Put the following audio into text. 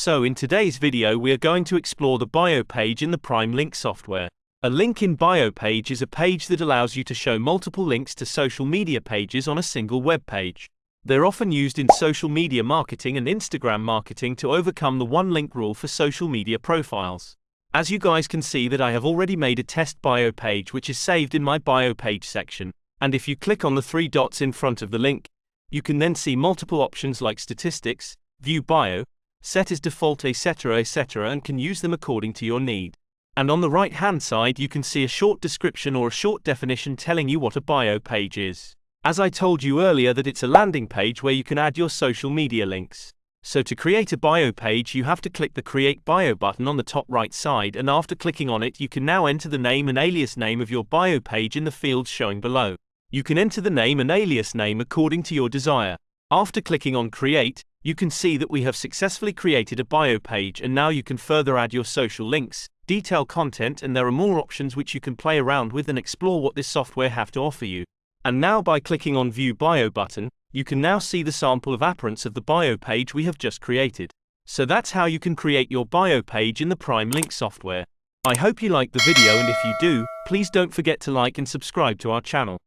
So in today's video we are going to explore the bio page in the Prime Link software. A link in bio page is a page that allows you to show multiple links to social media pages on a single web page. They're often used in social media marketing and Instagram marketing to overcome the one link rule for social media profiles. As you guys can see that I have already made a test bio page which is saved in my bio page section, and if you click on the three dots in front of the link, you can then see multiple options like statistics, view bio, set as default, etc., and can use them according to your need. And on the right hand side you can see a short description or a short definition telling you what a bio page is. As I told you earlier that it's a landing page where you can add your social media links. So to create a bio page you have to click the Create Bio button on the top right side, and after clicking on it you can now enter the name and alias name of your bio page in the fields showing below. You can enter the name and alias name according to your desire. After clicking on Create, you can see that we have successfully created a bio page, and now you can further add your social links, detail content, and there are more options which you can play around with and explore what this software have to offer you. And now by clicking on View Bio button, you can now see the sample of appearance of the bio page we have just created. So that's how you can create your bio page in the Prime Link software. I hope you liked the video, and if you do, please don't forget to like and subscribe to our channel.